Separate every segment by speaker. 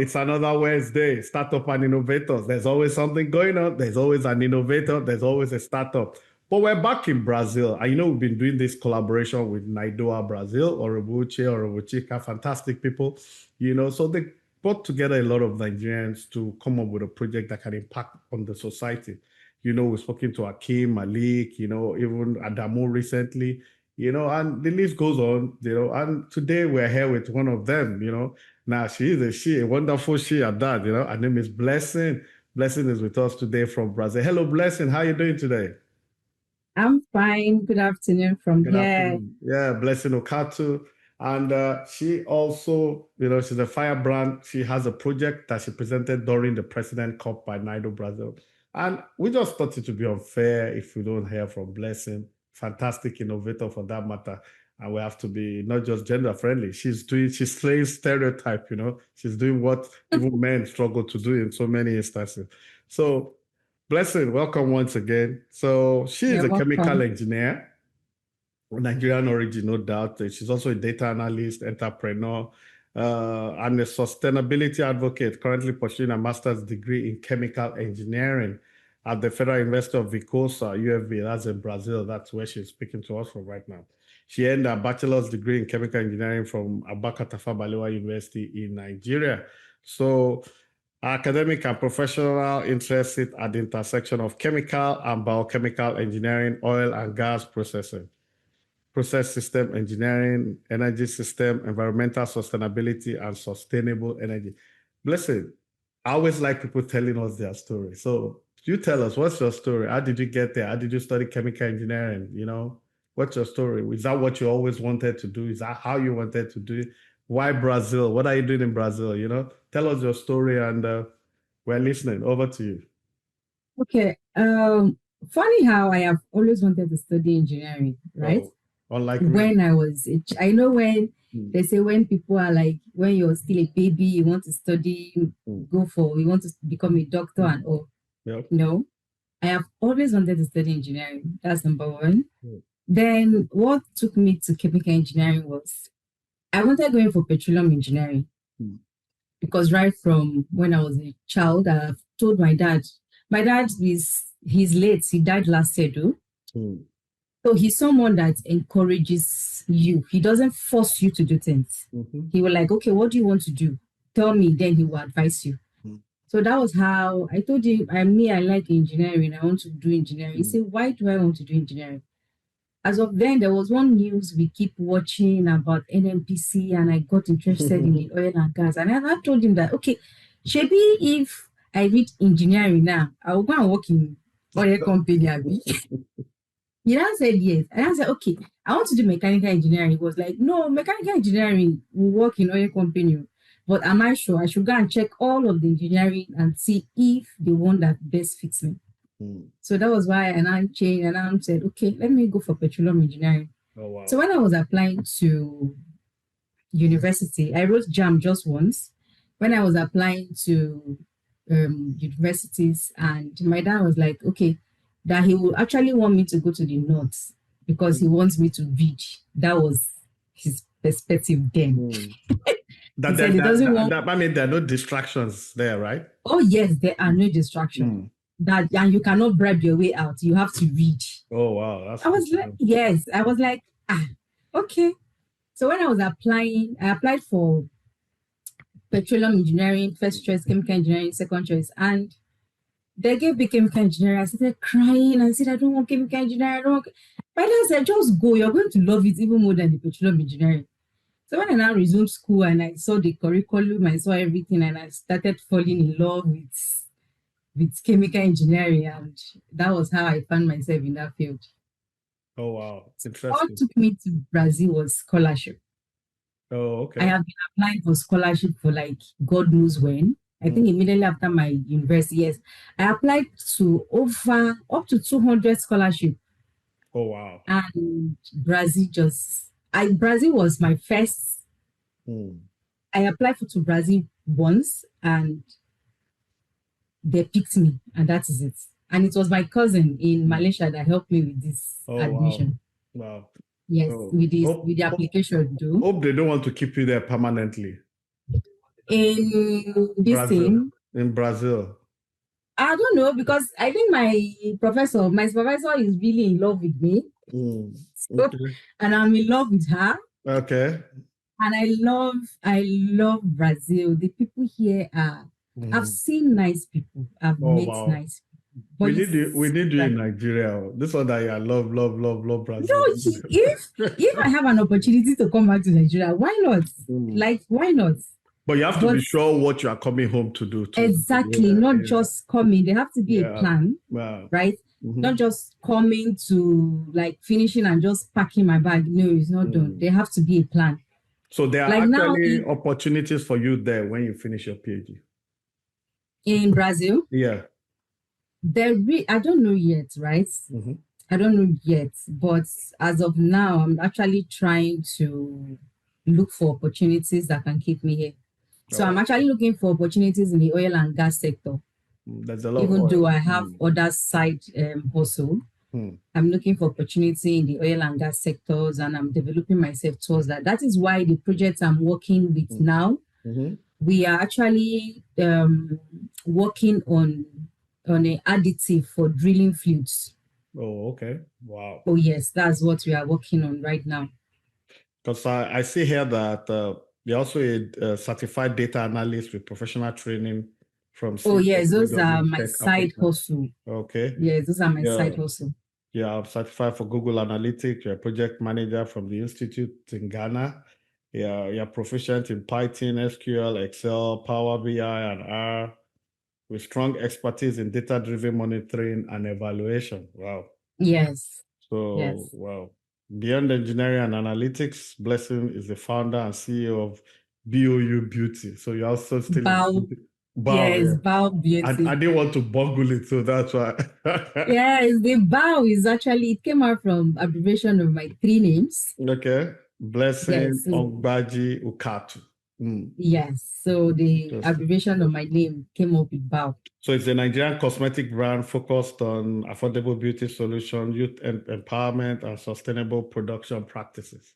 Speaker 1: It's another Wednesday. Startup and innovators. There's always something going on. There's always an innovator. There's always a startup. But we're back in Brazil. And we've been doing this collaboration with Naidoa Brazil, Orobuchika, fantastic people. So they brought together a lot of Nigerians to come up with a project that can impact on the society. We've spoken to Akim, Malik, even Adamu recently, and the list goes on, and today we're here with one of them, Now she is a wonderful she at that, Her name is Blessing. Blessing is with us today from Brazil. Hello, Blessing. How are you doing today?
Speaker 2: I'm fine. Good afternoon from
Speaker 1: Good
Speaker 2: here.
Speaker 1: afternoon. Yeah, Blessing Ukatu. And she also, she's a firebrand. She has a project that she presented during the President Cup by Naido Brazil. And we just thought it would be unfair if we don't hear from Blessing, fantastic innovator for that matter. And we have to be not just gender friendly. She's slaying stereotype, She's doing what even men struggle to do in so many instances. So Blessing, welcome once again. So she is a chemical engineer, Nigerian origin, no doubt. She's also a data analyst, entrepreneur, and a sustainability advocate, currently pursuing a master's degree in chemical engineering at the Federal University of Vicosa, UFV, that's in Brazil. That's where she's speaking to us from right now. She earned a bachelor's degree in chemical engineering from Abaka Tafawa Balewa University in Nigeria. So academic and professional interests sit at the intersection of chemical and biochemical engineering, oil and gas processing, process system engineering, energy system, environmental sustainability, and sustainable energy. Blessing, I always like people telling us their story. So you tell us, what's your story? How did you get there? How did you study chemical engineering? What's your story? Is that what you always wanted to do? Is that how you wanted to do it? Why Brazil? What are you doing in Brazil? Tell us your story, and we're listening. Over to you.
Speaker 2: Okay. Funny how I have always wanted to study engineering, right?
Speaker 1: Unlike
Speaker 2: when I was, I know when they say when people are like, when you're still a baby, you want to study, you want to become a doctor and all.
Speaker 1: Yep.
Speaker 2: No, I have always wanted to study engineering. That's number one. Then what took me to chemical engineering was I wanted going for petroleum engineering because right from when I was a child, I've told my dad he's late. He died last year, though. So he's someone that encourages you. He doesn't force you to do things. He will like, okay, what do you want to do? Tell me, then he will advise you. So that was how I told him, I like engineering. I want to do engineering. He said, why do I want to do engineering? As of then, there was one news we keep watching about NNPC, and I got interested in the oil and gas. And I told him that, okay, maybe if I read engineering now, I will go and work in oil company. He then said yes. And I said, okay, I want to do mechanical engineering. He was like, no, mechanical engineering will work in oil company. But am I sure? I should go and check all of the engineering and see if the one that best fits me. So that was why I changed and I said, okay, let me go for petroleum engineering.
Speaker 1: Oh, wow.
Speaker 2: So when I was applying to university, I wrote JAM just once. When I was applying to universities, and my dad was like, okay, that he will actually want me to go to the north because he wants me to read. That was his perspective then.
Speaker 1: I mean, there are no distractions there, right?
Speaker 2: Oh, yes, there are no distractions. And you cannot bribe your way out. You have to read.
Speaker 1: Oh, wow.
Speaker 2: I was like, okay. So when I was applying, I applied for petroleum engineering, first choice, chemical engineering, second choice. And they gave me chemical engineering. I started crying. I said, I don't want chemical engineering. But I said, just go. You're going to love it even more than the petroleum engineering. So when I now resumed school and I saw the curriculum, I saw everything, and I started falling in love with chemical engineering, and that was how I found myself in that field.
Speaker 1: Oh, wow. It's interesting.
Speaker 2: What took me to Brazil was scholarship.
Speaker 1: Oh, okay.
Speaker 2: I have been applying for scholarship for like God knows when. I think immediately after my university, yes. I applied to up to 200 scholarship.
Speaker 1: Oh, wow.
Speaker 2: And Brazil Brazil was my first. I applied to Brazil once, and they picked me, and that is it. And it was my cousin in Malaysia that helped me with this admission.
Speaker 1: Wow.
Speaker 2: Yes, with the application.
Speaker 1: Hope they don't want to keep you there permanently.
Speaker 2: in this
Speaker 1: Brazil.
Speaker 2: thing.
Speaker 1: In Brazil.
Speaker 2: I don't know, because I think my supervisor is really in love with me. So, and I'm in love with her.
Speaker 1: Okay.
Speaker 2: And I love Brazil. The people here are, I've seen nice people. I've met nice people. But
Speaker 1: we need you in Nigeria. This one that I love Brazil.
Speaker 2: No, if I have an opportunity to come back to Nigeria, why not? Like, why not?
Speaker 1: But you have to be sure what you are coming home to do.
Speaker 2: Exactly. Not just coming. There have to be a plan, right? Not just coming to like finishing and just packing my bag. No, it's not done. There have to be a plan.
Speaker 1: So there are like actually opportunities for you there when you finish your PhD.
Speaker 2: In Brazil?
Speaker 1: Yeah.
Speaker 2: I don't know yet, right? I don't know yet. But as of now, I'm actually trying to look for opportunities that can keep me here. So I'm actually looking for opportunities in the oil and gas sector.
Speaker 1: There's a lot
Speaker 2: Even though I have other side hustle, I'm looking for opportunity in the oil and gas sectors, and I'm developing myself towards that. That is why the projects I'm working with now, we are actually working on an additive for drilling fluids.
Speaker 1: Oh, okay. Wow.
Speaker 2: Oh, yes, that's what we are working on right now.
Speaker 1: Because I see here that you're also a certified data analyst with professional training from
Speaker 2: Oh, yes, those are my side hustle.
Speaker 1: Okay.
Speaker 2: Yes, those are my side hustle.
Speaker 1: Yeah, I'm certified for Google Analytics. You're a project manager from the Institute in Ghana. Yeah, you're proficient in Python, SQL, Excel, Power BI, and R, with strong expertise in data-driven monitoring and evaluation. Wow.
Speaker 2: Yes.
Speaker 1: So, wow. Beyond engineering and analytics, Blessing is the founder and CEO of BOU Beauty. So you're also still
Speaker 2: Bow Beauty.
Speaker 1: I didn't want to bungle it, so that's why.
Speaker 2: Yes, the Bow is actually, it came out from abbreviation of my 3 names.
Speaker 1: Okay. Blessing Ukatu.
Speaker 2: Yes, so the abbreviation of my name came up with Bow.
Speaker 1: So it's a Nigerian cosmetic brand focused on affordable beauty solutions, youth empowerment, and sustainable production practices.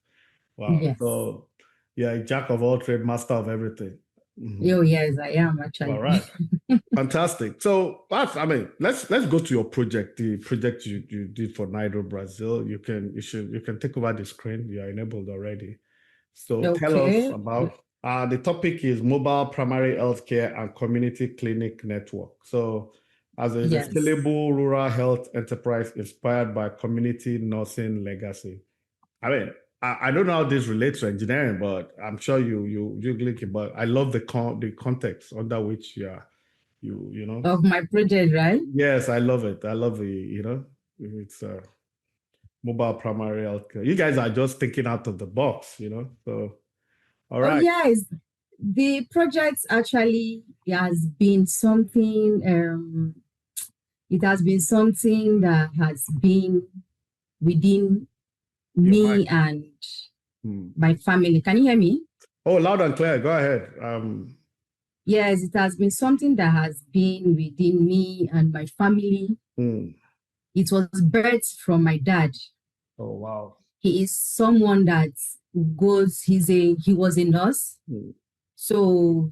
Speaker 1: Wow.
Speaker 2: Yes.
Speaker 1: So yeah, a jack of all trades, master of everything.
Speaker 2: Oh, yes, I am actually.
Speaker 1: All right. Fantastic. So let's go to your project, the project you did for NIDO Brazil. You can take over the screen. You are enabled already. So tell us about the topic is mobile primary healthcare and community clinic network. So as a scalable rural health enterprise inspired by community nursing legacy. I don't know how this relates to engineering, but I'm sure you link it. But I love the context under which you know
Speaker 2: of my project, right?
Speaker 1: Yes, I love it. I love the it's mobile primary healthcare. You guys are just thinking out of the box, So all right.
Speaker 2: Oh, yes, the project actually has been something. It has been something that has been within me and my family. Can you hear me?
Speaker 1: Oh, loud and clear. Go ahead.
Speaker 2: Yes, it has been something that has been within me and my family. It was birthed from my dad.
Speaker 1: Oh, wow.
Speaker 2: He is someone that he was a nurse. So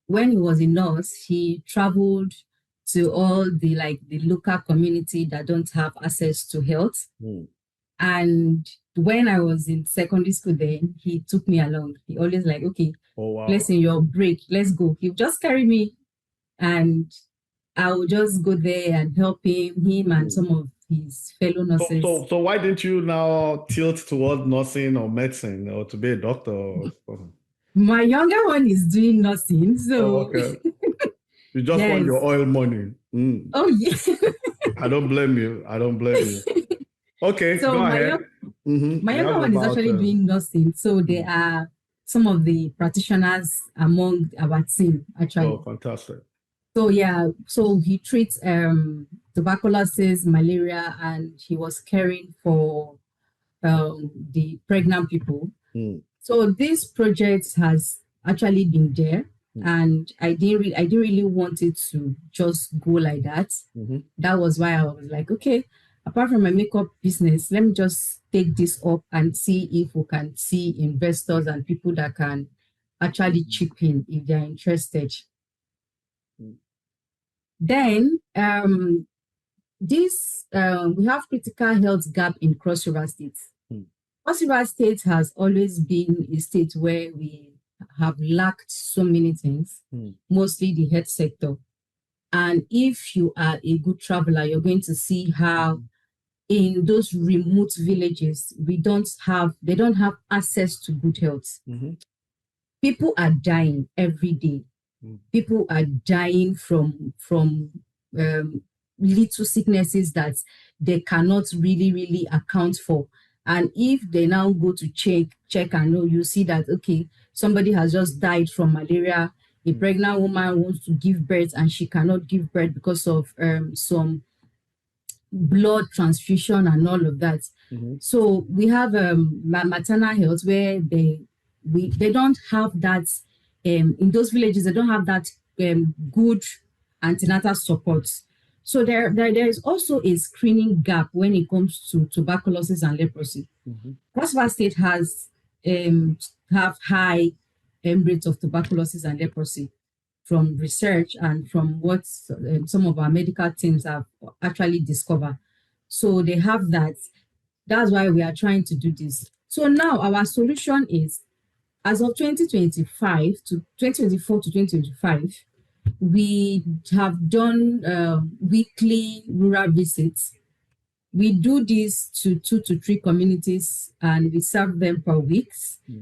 Speaker 2: when he was a nurse, he traveled to all the local community that don't have access to health. And when I was in secondary school then, he took me along. He always like, okay, Blessing, your break, let's go. He would just carry me and I would just go there and help him and some of his fellow nurses.
Speaker 1: So why didn't you now tilt toward nursing or medicine or to be a doctor?
Speaker 2: My younger one is doing nursing, so
Speaker 1: you just want your oil money.
Speaker 2: Oh, yeah.
Speaker 1: I don't blame you. Okay,
Speaker 2: so
Speaker 1: go ahead.
Speaker 2: My younger one is actually doing nursing, so there are some of the practitioners among our team actually.
Speaker 1: Oh, fantastic.
Speaker 2: So yeah, so he treats tuberculosis, malaria, and he was caring for the pregnant people. So this project has actually been there, and I didn't really want it to just go like that. That was why I was like, okay, apart from my makeup business, let me just take this up and see if we can see investors and people that can actually chip in if they're interested. Then we have critical health gap in Cross River State. Cross River State has always been a state where we have lacked so many things, mostly the health sector. And if you are a good traveler, you're going to see how in those remote villages, they don't have access to good health. People are dying every day. People are dying from little sicknesses that they cannot really account for. And if they now go to check and know, you see that, okay, somebody has just died from malaria. A pregnant woman wants to give birth and she cannot give birth because of some blood transfusion and all of that. So we have maternal health where they don't have that in those villages. They don't have that good antenatal support. So there is also a screening gap when it comes to tuberculosis and leprosy. Cross River State has have high rates of tuberculosis and leprosy from research and from what some of our medical teams have actually discovered. So they have that. That's why we are trying to do this. So now our solution is, as of 2025 to 2024 to 2025, we have done weekly rural visits. We do this to 2 to 3 communities and we serve them per week,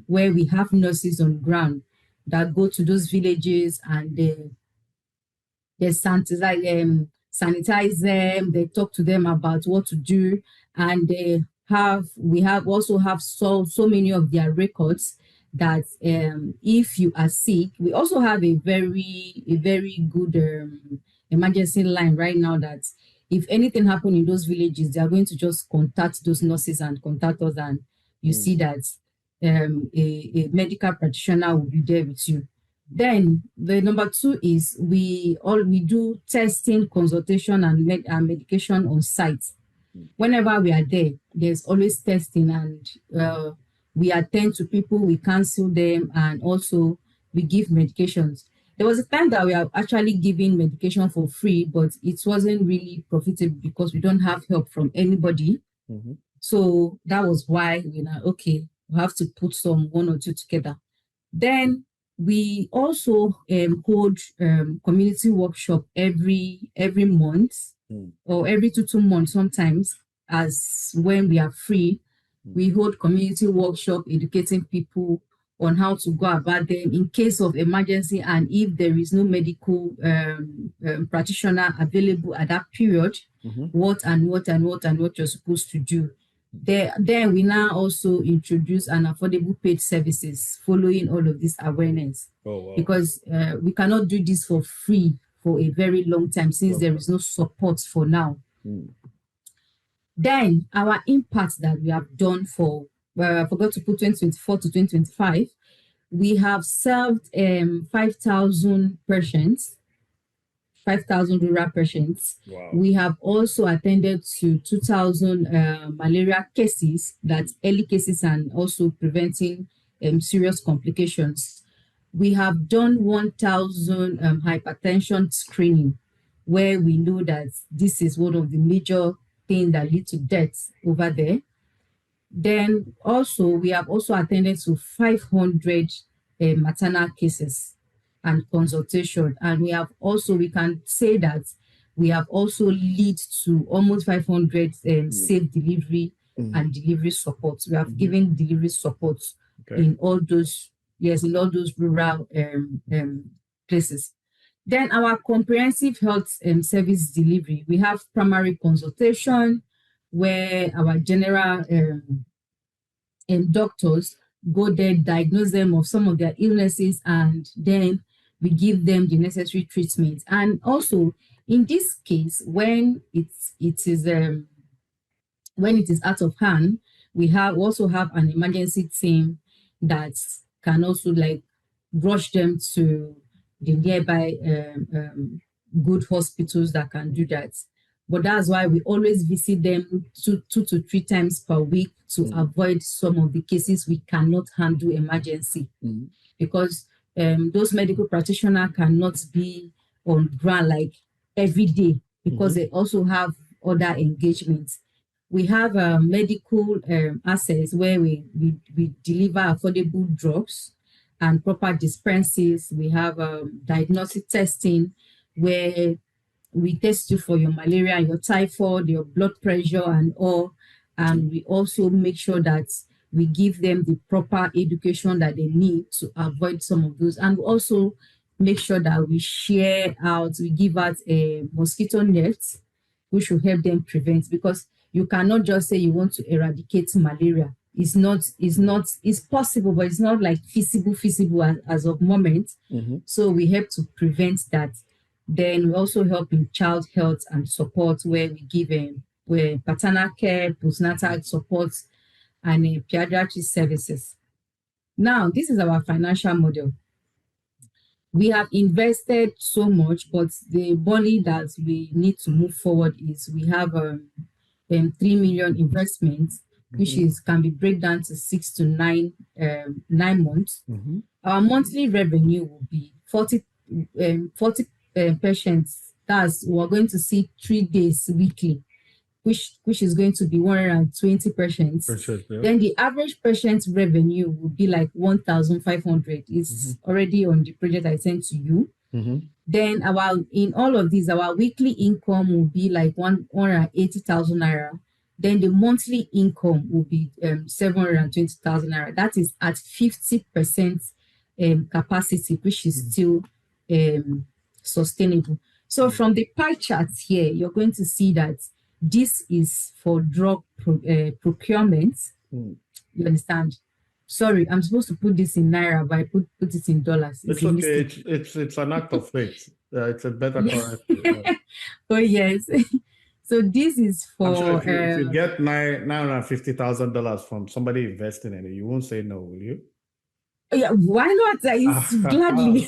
Speaker 2: where we have nurses on ground that go to those villages and they sanitize them, they talk to them about what to do, and we also have so many of their records that if you are sick, we also have a very good emergency line right now that if anything happens in those villages, they are going to just contact those nurses and contact us, and you see that a medical practitioner will be there with you. Then the number 2 is we do testing, consultation, and medication on site. Whenever we are there, there's always testing, and we attend to people, we counsel them, and also we give medications. There was a time that we are actually giving medication for free, but it wasn't really profitable because we don't have help from anybody. So that was why we have to put some 1 or 2 together. Then we also hold community workshop every month or every 2 months sometimes, as when we are free. We hold community workshop educating people on how to go about them in case of emergency, and if there is no medical practitioner available at that period, what you're supposed to do. Then we now also introduce an affordable paid services following all of this awareness. Because we cannot do this for free for a very long time since there is no support for now. Then our impact that we have done for, I forgot to put 2024 to 2025, we have served 5,000 patients, 5,000 rural patients.
Speaker 1: Wow.
Speaker 2: We have also attended to 2,000 malaria cases, that's early cases, and also preventing serious complications. We have done 1,000 hypertension screening, where we know that this is one of the major things that lead to deaths over there. Then also, we have also attended to 500 maternal cases and consultation. And we can say that we have also lead to almost 500 safe delivery and delivery support. We have given delivery support in all those rural places. Then our comprehensive health service delivery, we have primary consultation, where our general doctors go there, diagnose them of some of their illnesses, and then we give them the necessary treatment. And also, in this case, when it is out of hand, we also have an emergency team that can also rush them to the nearby good hospitals that can do that. But that's why we always visit them two to three times per week to avoid some of the cases we cannot handle emergency. Because those medical practitioners cannot be on ground like every day, because they also have other engagements. We have medical access where we deliver affordable drugs and proper dispenses. We have diagnostic testing where we test you for your malaria, your typhoid, your blood pressure, and all. And we also make sure that we give them the proper education that they need to avoid some of those. And we also make sure that we share out, we give out a mosquito net, which will help them prevent, because you cannot just say you want to eradicate malaria. It's possible, but it's not like feasible as of moment. So we have to prevent that. Then we also help in child health and support, where we give where paternal care, postnatal support, and pediatric services. Now, this is our financial model. We have invested so much, but the money that we need to move forward is we have 3 million investments, which can be break down to 6 to 9 months. Our monthly revenue will be 40 patients. That's we're going to see 3 days weekly, which is going to be 120 patients. Then the average patient revenue will be like 1,500. It's already on the project I sent to you. Then in all of these, our weekly income will be like 180,000 naira. Then the monthly income will be 720,000 naira. That is at 50% capacity, which is still sustainable. So from the pie charts here, you're going to see that this is for drug procurement. You understand? Sorry, I'm supposed to put this in naira, but I put it in dollars.
Speaker 1: It's okay. It's an act of faith. It's a better currency.
Speaker 2: Oh yes. So this is for.
Speaker 1: I'm sure if you get $950,000 from somebody investing in it, you won't say no, will you?
Speaker 2: Yeah, why not? It's gladly.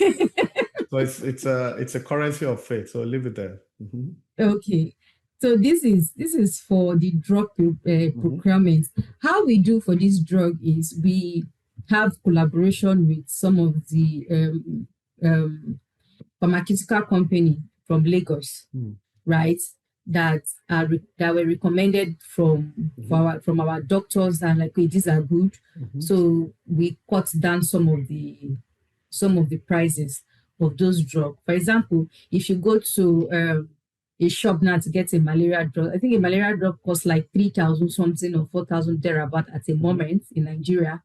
Speaker 1: So it's a currency of faith. So leave it there.
Speaker 2: Okay. So this is for the drug procurement. How we do for this drug is we have collaboration with some of the pharmaceutical company from Lagos, right? That were recommended from our doctors, and like, okay, these are good. So we cut down some of the prices of those drugs. For example, if you go to a shop now to get a malaria drug, I think a malaria drug costs like 3,000 something or 4,000 thereabout at a moment in Nigeria.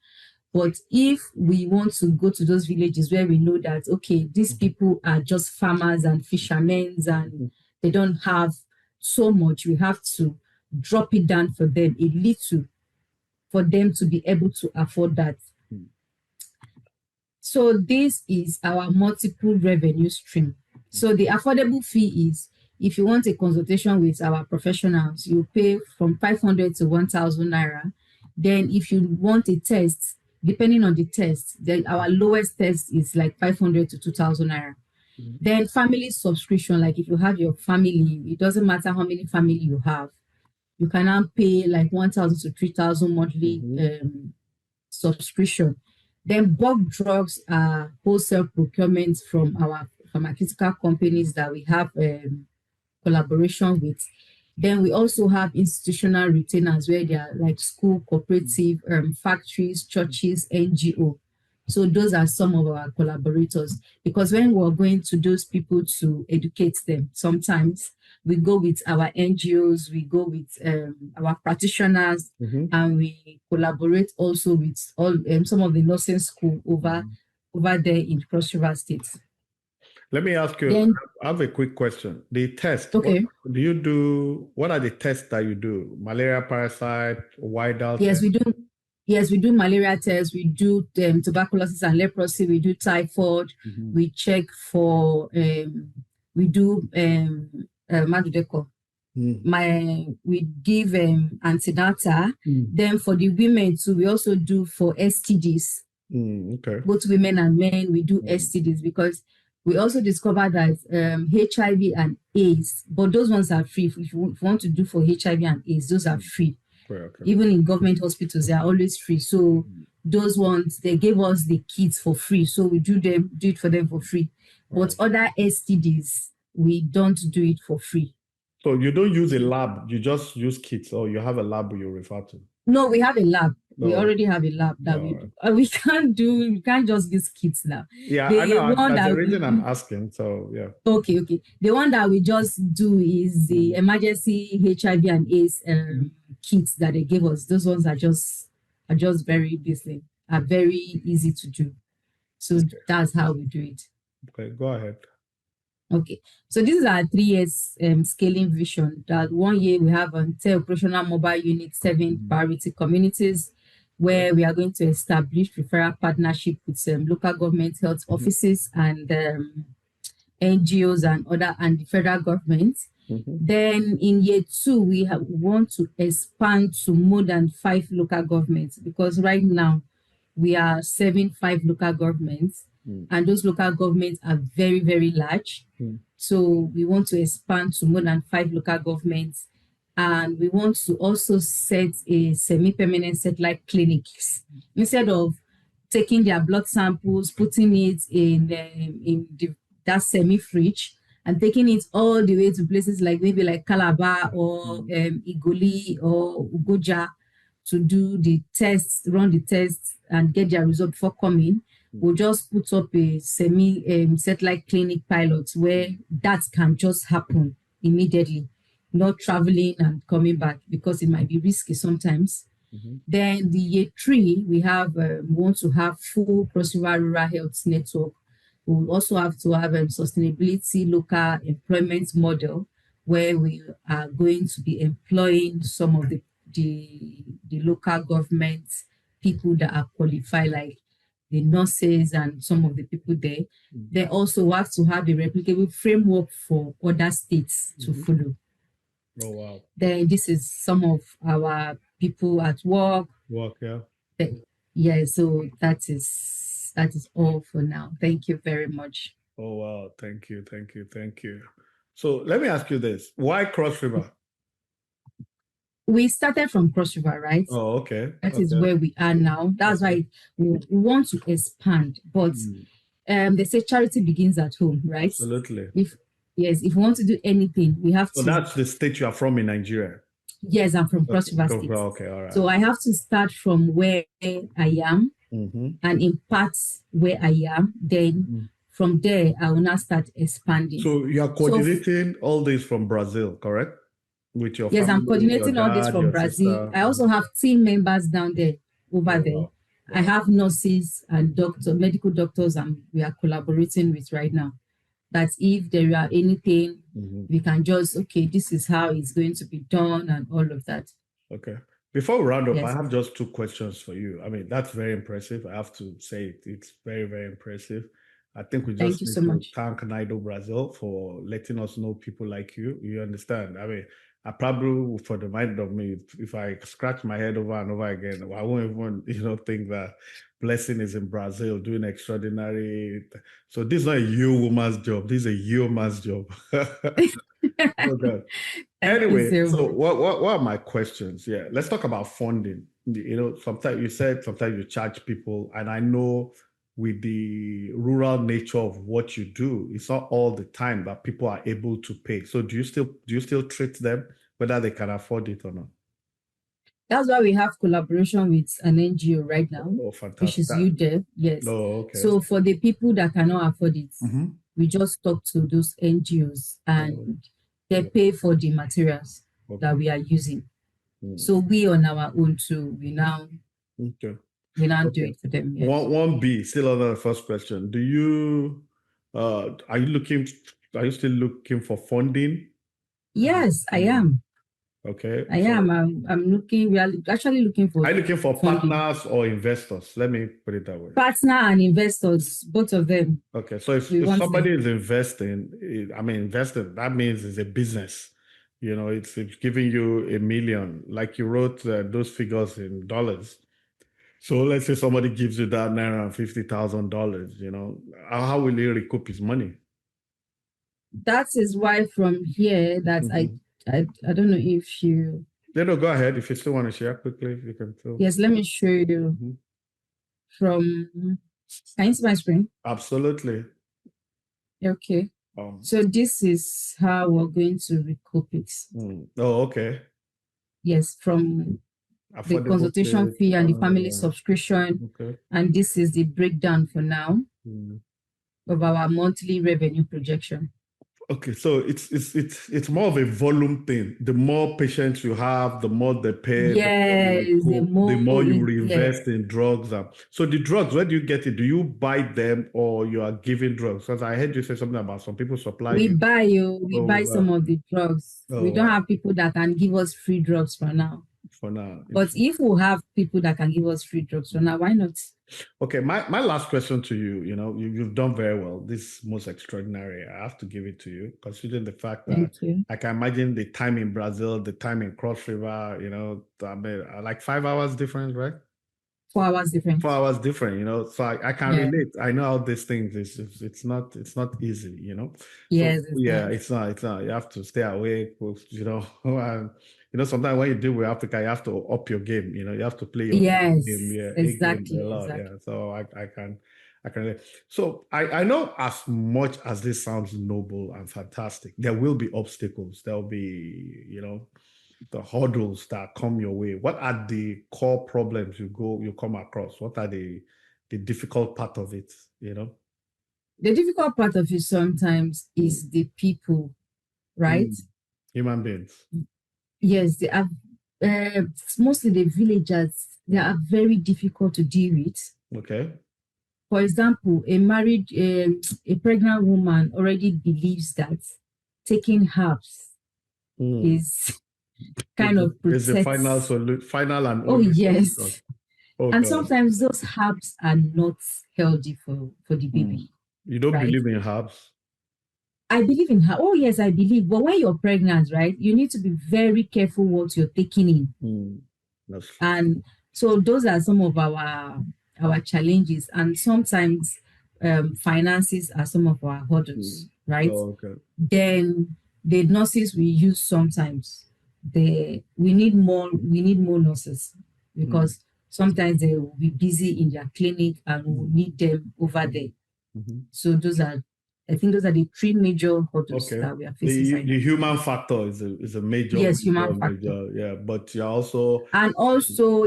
Speaker 2: But if we want to go to those villages where we know that, okay, these people are just farmers and fishermen and they don't have so much, we have to drop it down for them a little for them to be able to afford that. So this is our multiple revenue stream. So the affordable fee is, if you want a consultation with our professionals, you pay from 500 to 1,000 naira. Then if you want a test, depending on the test, then our lowest test is like 500 to 2,000 naira. Then family subscription, like if you have your family, it doesn't matter how many family you have, you can now pay like 1,000 to 3,000 monthly subscription. Then bulk drugs are wholesale procurement from our pharmaceutical companies that we have collaboration with. Then we also have institutional retainers where they are like school, cooperative, factories, churches, NGO. So those are some of our collaborators, because when we're going to those people to educate them, sometimes we go with our NGOs, we go with our practitioners, and we collaborate also with all some of the nursing school over there in Cross River State.
Speaker 1: Let me ask you, I have a quick question. The test,
Speaker 2: okay.
Speaker 1: What are the tests that you do? Malaria, parasite, Widal?
Speaker 2: Yes, we do. Yes, we do malaria tests. We do tuberculosis and leprosy. We do typhoid. We check for, we do, we give antenatal. Then for the women too, we also do for STDs.
Speaker 1: Okay.
Speaker 2: Both women and men, we do STDs, because We also discovered that HIV and AIDS, but those ones are free. If you want to do for HIV and AIDS, those are free.
Speaker 1: Okay.
Speaker 2: Even in government hospitals, they are always free. So those ones, they gave us the kits for free. So we do it for them for free. But other STDs, we don't do it for free.
Speaker 1: So you don't use a lab, you just use kits, or you have a lab you refer to?
Speaker 2: No, we have a lab.
Speaker 1: No.
Speaker 2: We already have a lab that we can't just use kits now.
Speaker 1: Yeah, I know. That's the reason I'm asking. So yeah.
Speaker 2: Okay. The one that we just do is the emergency HIV and AIDS kits that they gave us. Those ones are just very busy, are very easy to do. So that's how we do it.
Speaker 1: Okay, go ahead.
Speaker 2: Okay, so this is our 3 years scaling vision. That 1 year we have 10 operational mobile units, 7 priority communities, where we are going to establish referral partnership with local government health offices and NGOs and the federal government. Then in year 2, we want to expand to more than 5 local governments, because right now we are serving 5 local governments, and those local governments are very, very large. So we want to expand to more than 5 local governments, and we want to also set a semi-permanent satellite clinics. Instead of taking their blood samples, putting it in that semi-fridge, and taking it all the way to places like maybe like Calabar or Igoli or Ugoja to do the tests, run the tests, and get their result before coming, we'll just put up a satellite clinic pilot where that can just happen immediately, not traveling and coming back, because it might be risky sometimes. Then the year 3, we want to have full Cross-River Rural Health Network. We also have to have a sustainability local employment model, where we are going to be employing some of the local government people that are qualified, like the nurses and some of the people there. They also have to have a replicable framework for other states to follow.
Speaker 1: Oh, wow.
Speaker 2: Then this is some of our people at work. Yeah, so that is all for now. Thank you very much.
Speaker 1: Oh, wow. Thank you. So let me ask you this. Why Cross River?
Speaker 2: We started from Cross River, right?
Speaker 1: Oh, okay.
Speaker 2: That is where we are now. That's why we want to expand. But they say charity begins at home, right?
Speaker 1: Absolutely.
Speaker 2: If you want to do anything, we have to.
Speaker 1: So that's the state you are from in Nigeria?
Speaker 2: Yes, I'm from Cross River State.
Speaker 1: Okay, all right.
Speaker 2: So I have to start from where I am and impart where I am. Then from there, I will now start expanding.
Speaker 1: So you are coordinating all this from Brazil, correct? With your
Speaker 2: yes,
Speaker 1: family,
Speaker 2: I'm coordinating all this from Brazil. Sister. I also have team members down there, over there. Wow. I have nurses and medical doctors, and we are collaborating with right now. That if there are anything, we can just, this is how it's going to be done and all of that. Okay.
Speaker 1: Before we round up, I have just 2 questions for you. I mean, that's very impressive. I have to say it's very, very impressive. I think we just need to thank NIDO Brazil for letting us know people like you. You understand? I mean, I probably, for the mind of me, if I scratch my head over and over again, I won't even, think that Blessing is in Brazil doing extraordinary. So this is not a you woman's job. This is a you man's job. Okay. Anyway, so what are my questions? Yeah, let's talk about funding. Sometimes you charge people, and I know with the rural nature of what you do, it's not all the time that people are able to pay. So do you still treat them whether they can afford it or not?
Speaker 2: That's why we have collaboration with an NGO right now, which is UDEV. Yes.
Speaker 1: Oh, okay.
Speaker 2: So for the people that cannot afford it, we just talk to those NGOs and they pay for the materials that we are using. So we on our own too, we now do it for them. Yes.
Speaker 1: 1B, still on the first question. Do you are you still looking for funding?
Speaker 2: Yes, I am.
Speaker 1: Okay.
Speaker 2: I am. I'm looking. We are actually looking for.
Speaker 1: Are you looking for partners or investors? Let me put it that way.
Speaker 2: Partner and investors, both of them.
Speaker 1: Okay. So if somebody is investing, that means it's a business. It's giving you $1 million, like you wrote those figures in dollars. So let's say somebody gives you that $950,000, you know, how will he recoup his money?
Speaker 2: That is why from here that I don't know if you.
Speaker 1: No, go ahead. If you still want to share quickly, if you can tell.
Speaker 2: Yes, let me show you from. Can you see my screen?
Speaker 1: Absolutely.
Speaker 2: Okay. So this is how we're going to recoup it.
Speaker 1: Oh, okay.
Speaker 2: Yes, from the consultation fee and the family subscription.
Speaker 1: Okay.
Speaker 2: And this is the breakdown for now of our monthly revenue projection.
Speaker 1: Okay, so it's more of a volume thing. The more patients you have, the more they pay.
Speaker 2: Yes,
Speaker 1: the more you reinvest in drugs. So the drugs, where do you get it? Do you buy them or you are giving drugs? Because I heard you say something about some people supply
Speaker 2: we
Speaker 1: you.
Speaker 2: We buy some of the drugs. We don't have people that can give us free drugs for now. But if we have people that can give us free drugs for now, why not?
Speaker 1: Okay, my last question to you, you know, you've done very well. This is most extraordinary. I have to give it to you, considering the fact that I can imagine the time in Brazil, the time in Cross River, you know, I mean, like 5 hours difference, right?
Speaker 2: 4 hours different.
Speaker 1: 4 hours different, you know. So I can relate. I know how these things it's not easy, you know.
Speaker 2: Yes,
Speaker 1: so it's not. You have to stay awake, you know. And, you know, sometimes when you deal with Africa, you have to up your game, you know, you have to play your game,
Speaker 2: exactly.
Speaker 1: Yeah. So I can relate. So I know as much as this sounds noble and fantastic, there will be obstacles. There'll be, you know, the hurdles that come your way. What are the core problems you come across? What are the difficult part of it, you know?
Speaker 2: The difficult part of it sometimes is the people, right?
Speaker 1: Human beings.
Speaker 2: Yes, they are mostly the villagers. They are very difficult to deal with.
Speaker 1: Okay.
Speaker 2: For example, a pregnant woman already believes that taking herbs is kind of protects.
Speaker 1: It's the final and
Speaker 2: only. Oh yes. And
Speaker 1: God.
Speaker 2: Sometimes those herbs are not healthy for the baby.
Speaker 1: You don't believe in herbs?
Speaker 2: I believe in her. Oh yes, I believe. But when you're pregnant, right, you need to be very careful what you're taking in. And so those are some of our challenges. And sometimes finances are some of our hurdles, right?
Speaker 1: Oh, okay.
Speaker 2: Then the nurses we use sometimes we need more nurses because sometimes they will be busy in their clinic and we'll need them over there. So I think those are the three major hurdles that we are facing.
Speaker 1: The human factor is a major.
Speaker 2: Yes, human factor.
Speaker 1: Yeah, but you're also
Speaker 2: and also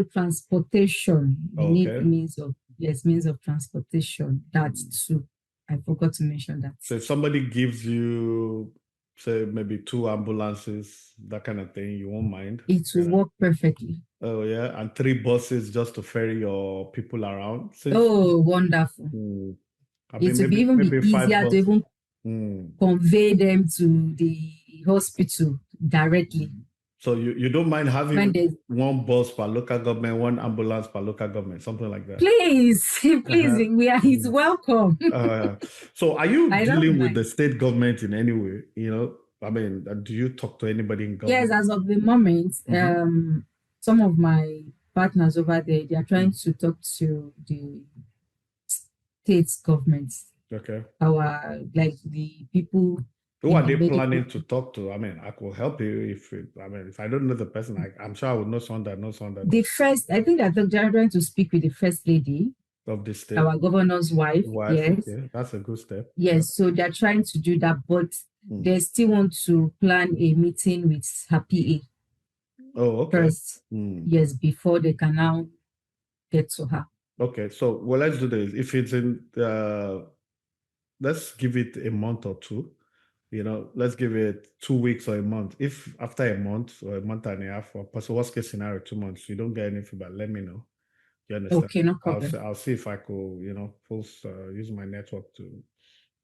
Speaker 2: transportation. You need means of transportation. That's too. I forgot to mention that.
Speaker 1: So if somebody gives you, say, maybe 2 ambulances, that kind of thing, you won't mind?
Speaker 2: It will work perfectly.
Speaker 1: Oh, yeah. And 3 buses just to ferry your people around.
Speaker 2: Wonderful. It will be even easier to even convey them to the hospital directly.
Speaker 1: So you don't mind having 1 bus per local government, 1 ambulance per local government, something like that?
Speaker 2: Please, it's welcome.
Speaker 1: So are you dealing with the state government in any way? You know, I mean, do you talk to anybody in government?
Speaker 2: Yes, as of the moment, some of my partners over there, they are trying to talk to the state governments.
Speaker 1: Okay.
Speaker 2: The people.
Speaker 1: Who are they planning to talk to? I mean, I could help you if I don't know the person, I'm sure I would know someone that knows someone that.
Speaker 2: I think that they're trying to speak with the first lady
Speaker 1: of the state,
Speaker 2: our governor's wife. Yes,
Speaker 1: okay. That's a good step.
Speaker 2: Yes, so they're trying to do that, but they still want to plan a meeting with her PA.
Speaker 1: Oh, okay.
Speaker 2: First, yes, before they can now get to her.
Speaker 1: Okay, so let's do this. If it's in, let's give it a month or 2. You know, let's give it 2 weeks or a month. If after a month or a month and a half, or worst case scenario, 2 months, you don't get anything, but let me know. You understand?
Speaker 2: Okay, no problem.
Speaker 1: I'll see if I could, you know, use my network to.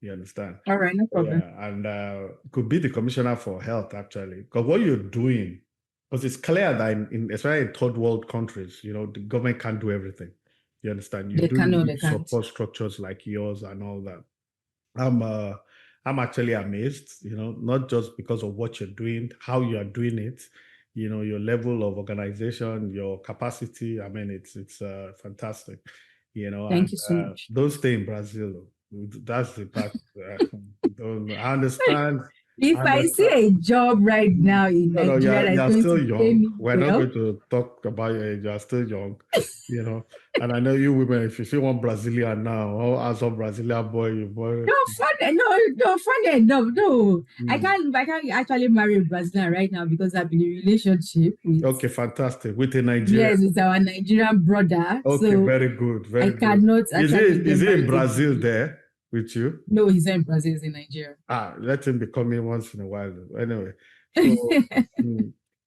Speaker 1: You understand?
Speaker 2: All right, no problem.
Speaker 1: Yeah, and it could be the commissioner for health actually, because what you're doing, because it's clear that especially in third world countries, you know, the government can't do everything. You understand? You do support structures like yours and all that. I'm actually amazed, you know, not just because of what you're doing, how you are doing it. your level of organization, your capacity. I mean, it's fantastic,
Speaker 2: Thank
Speaker 1: and
Speaker 2: you so much.
Speaker 1: don't stay in Brazil. That's the part. I understand.
Speaker 2: If
Speaker 1: I
Speaker 2: I see
Speaker 1: understand.
Speaker 2: a job right now in
Speaker 1: No,
Speaker 2: Nigeria that's
Speaker 1: you're
Speaker 2: going
Speaker 1: still
Speaker 2: to pay
Speaker 1: young.
Speaker 2: me
Speaker 1: We're not
Speaker 2: well,
Speaker 1: going to talk about your age. You're still young, you know. And I know you women, if you see one Brazilian now, or as a Brazilian boy, you boy.
Speaker 2: no fun, no fun, no.
Speaker 1: Mm.
Speaker 2: I can't actually marry a Brazilian right now because I'm in a relationship with,
Speaker 1: Okay, fantastic. With a Nigerian.
Speaker 2: yes, with our Nigerian brother.
Speaker 1: Okay,
Speaker 2: So
Speaker 1: very good,
Speaker 2: I
Speaker 1: very good.
Speaker 2: cannot actually get
Speaker 1: Is he in
Speaker 2: married to a
Speaker 1: Brazil
Speaker 2: Brazilian.
Speaker 1: there with you?
Speaker 2: No, he's not in Brazil, he's in Nigeria.
Speaker 1: Let him be coming once in a while. Anyway, so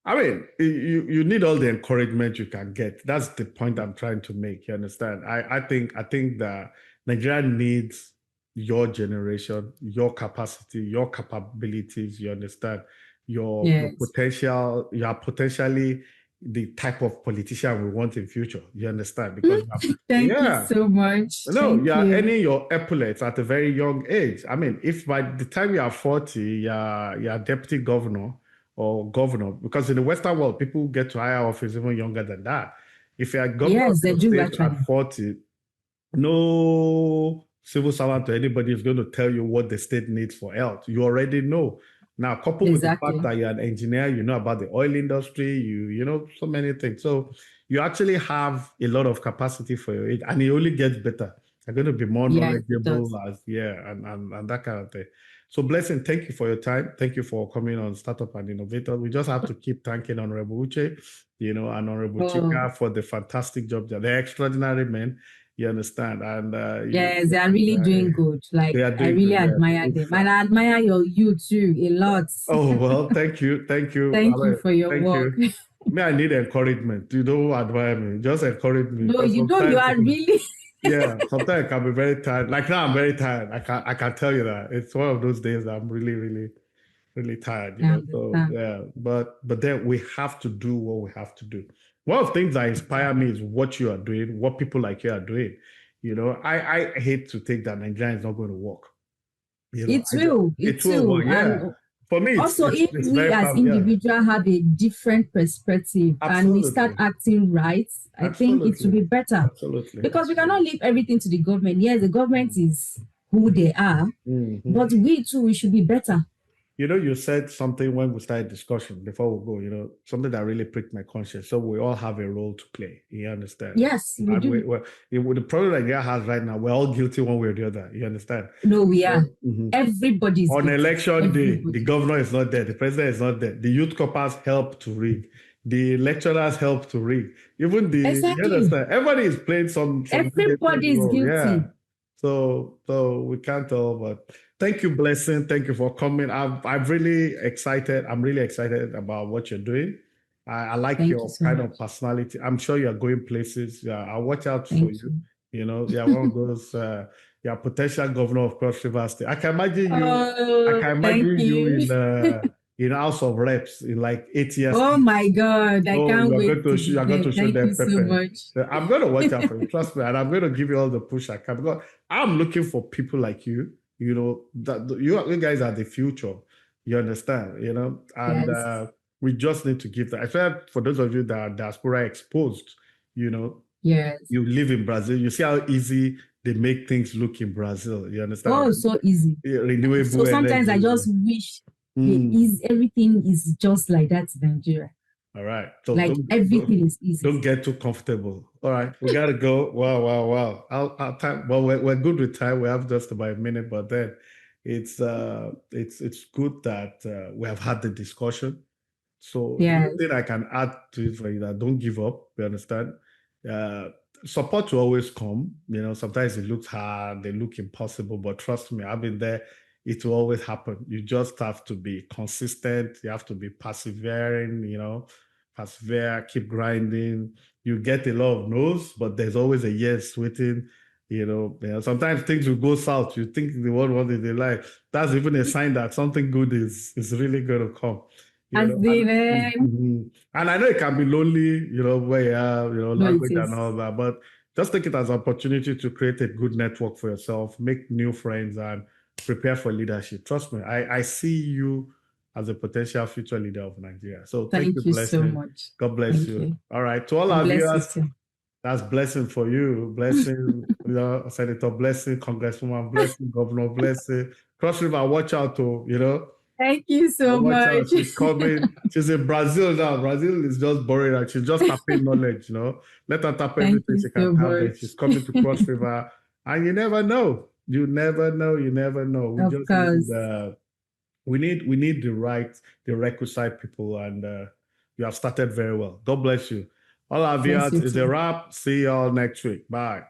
Speaker 1: I mean, you need all the encouragement you can get. That's the point I'm trying to make. You understand? I think that Nigeria needs your generation, your capacity, your capabilities. You understand? Your
Speaker 2: Yes.
Speaker 1: potential. You are potentially the type of politician we want in future. You understand? Because
Speaker 2: Thank you
Speaker 1: yeah,
Speaker 2: so much.
Speaker 1: no,
Speaker 2: Thank
Speaker 1: you are
Speaker 2: you.
Speaker 1: earning your epaulets at a very young age. I mean, if by the time you are 40, you're deputy governor or governor, because in the Western world, people get to higher office even younger than that. If you're a governor of
Speaker 2: Yes, they
Speaker 1: your
Speaker 2: do
Speaker 1: state
Speaker 2: actually.
Speaker 1: at 40, no civil servant or anybody is going to tell you what the state needs for health. You already know. Now, coupled with the fact
Speaker 2: Exactly.
Speaker 1: that you're an engineer, you know about the oil industry, you know so many things. So you actually have a lot of capacity for your age, and it only gets better. You're going to be more
Speaker 2: Yes, it
Speaker 1: knowledgeable
Speaker 2: does.
Speaker 1: as and that kind of thing. So, Blessing, thank you for your time. Thank you for coming on Startup and Innovator. We just have to keep thanking Honorable Uche, and Honorable
Speaker 2: Oh,
Speaker 1: Chika for the fantastic job. They're extraordinary men. You understand? And
Speaker 2: yes, they are really doing good. Like,
Speaker 1: they are
Speaker 2: I
Speaker 1: doing
Speaker 2: really
Speaker 1: good. Yeah.
Speaker 2: admire them. And I admire you too a lot.
Speaker 1: Oh, well, thank you. Thank you.
Speaker 2: Thank you for your
Speaker 1: Thank
Speaker 2: work.
Speaker 1: you. Me, I need encouragement. You don't admire me. Just encourage me.
Speaker 2: No,
Speaker 1: Because
Speaker 2: you know you
Speaker 1: sometimes,
Speaker 2: are really.
Speaker 1: yeah, sometimes I can be very tired. Like now, I'm very tired. I can tell you that. It's one of those days that I'm really, really, really tired,
Speaker 2: I
Speaker 1: So
Speaker 2: understand.
Speaker 1: yeah, but then we have to do what we have to do. One of the things that inspire me is what you are doing, what people like you are doing. I hate to take that Nigeria is not going to work.
Speaker 2: It
Speaker 1: I just
Speaker 2: will,
Speaker 1: it
Speaker 2: it
Speaker 1: will
Speaker 2: will.
Speaker 1: work. Yeah.
Speaker 2: And
Speaker 1: For me,
Speaker 2: also, if
Speaker 1: it's
Speaker 2: we
Speaker 1: very
Speaker 2: as
Speaker 1: fun. Yeah.
Speaker 2: individuals have a different perspective and we start
Speaker 1: Absolutely.
Speaker 2: acting right, I think it will
Speaker 1: Absolutely.
Speaker 2: be better.
Speaker 1: Absolutely.
Speaker 2: Because we cannot
Speaker 1: Absolutely.
Speaker 2: leave everything to the government. Yes, the government is who they are,
Speaker 1: Mhm.
Speaker 2: but we too, we should be better.
Speaker 1: You said something when we started discussion before we go, something that really pricked my conscience. So we all have a role to play. You understand?
Speaker 2: Yes, we
Speaker 1: And
Speaker 2: do.
Speaker 1: with the problem that Nigeria has right now, we're all guilty one way or the other. You understand?
Speaker 2: No, we are.
Speaker 1: Mhm.
Speaker 2: Everybody is
Speaker 1: On
Speaker 2: guilty.
Speaker 1: election day, the
Speaker 2: Everybody.
Speaker 1: governor is not there, the president is not there, the youth corpers help to rig, the lecturers help to rig, even you
Speaker 2: Exactly.
Speaker 1: understand, everybody is playing some negative
Speaker 2: Everybody is
Speaker 1: role, yeah.
Speaker 2: guilty.
Speaker 1: So we can't tell, but thank you, Blessing. Thank you for coming. I'm really excited. I'm really excited about what you're doing. I like
Speaker 2: Thank you
Speaker 1: your
Speaker 2: so
Speaker 1: kind
Speaker 2: much.
Speaker 1: of personality. I'm sure you're going places. Yeah, I'll watch out for
Speaker 2: Thank
Speaker 1: you.
Speaker 2: you.
Speaker 1: You're one of those. You're potential governor of Cross River State. I
Speaker 2: Oh,
Speaker 1: can
Speaker 2: thank
Speaker 1: imagine you
Speaker 2: you.
Speaker 1: in House of Reps in like 8 years.
Speaker 2: Oh my God. I
Speaker 1: Oh,
Speaker 2: can't wait to be
Speaker 1: you're going
Speaker 2: there.
Speaker 1: to show
Speaker 2: Thank you
Speaker 1: them
Speaker 2: so
Speaker 1: pepper.
Speaker 2: much.
Speaker 1: So I'm going to watch out for you. Trust me, and I'm going to give you all the push I can because I'm looking for people like you. That you guys are the future. You understand? And
Speaker 2: Yes.
Speaker 1: we just need to give that. I feel for those of you that are diaspora exposed, you know,
Speaker 2: Yes.
Speaker 1: you live in Brazil. You see how easy they make things look in Brazil. You understand?
Speaker 2: Oh, so easy. So
Speaker 1: Renewable
Speaker 2: sometimes I
Speaker 1: energy.
Speaker 2: just wish
Speaker 1: Mm.
Speaker 2: everything is just like that in Nigeria.
Speaker 1: All right. So
Speaker 2: Like everything is easy.
Speaker 1: don't get too comfortable. All right. We gotta go. Wow, wow, wow. Our time. Well, we're good with time. We have just about a minute, but then it's good that we have had the discussion. So the only
Speaker 2: Yes.
Speaker 1: thing I can add to it for you that don't give up. You understand? Uh, Support will always come. Sometimes it looks hard, they look impossible, but trust me, I've been there. It will always happen. You just have to be consistent. You have to be persevering. Persevere, keep grinding. You get a lot of no's, but there's always a yes waiting. Sometimes things will go south. You think the world wanted they like. That's even a sign that something good is really going to come. You
Speaker 2: As
Speaker 1: know,
Speaker 2: in,
Speaker 1: and I know it can be lonely, where you have,
Speaker 2: no, it
Speaker 1: language and
Speaker 2: is.
Speaker 1: all that, but just take it as an opportunity to create a good network for yourself, make new friends, and prepare for leadership. Trust me, I see you. as a potential future leader of Nigeria. So
Speaker 2: Thank you so
Speaker 1: Blessing.
Speaker 2: much.
Speaker 1: God bless
Speaker 2: Thank
Speaker 1: you.
Speaker 2: you.
Speaker 1: All right. To all
Speaker 2: God
Speaker 1: our
Speaker 2: bless you
Speaker 1: viewers,
Speaker 2: too.
Speaker 1: that's Blessing for you. Blessing, Senator Blessing, Congresswoman Blessing, Governor Blessing. Cross River, watch out to,
Speaker 2: Thank you so
Speaker 1: watch out.
Speaker 2: much.
Speaker 1: She's coming. She's in Brazil now. Brazil is just boring. And she's just tapping knowledge, Let her tap
Speaker 2: Thank
Speaker 1: everything
Speaker 2: you
Speaker 1: she
Speaker 2: so
Speaker 1: can tap. Then
Speaker 2: much.
Speaker 1: she's coming to Cross River. And you never know. You never know. You never know. We
Speaker 2: Of
Speaker 1: just
Speaker 2: course.
Speaker 1: need we need the requisite people, and you have started very well. God bless you. All our viewers, is a wrap. See y'all next week. Bye.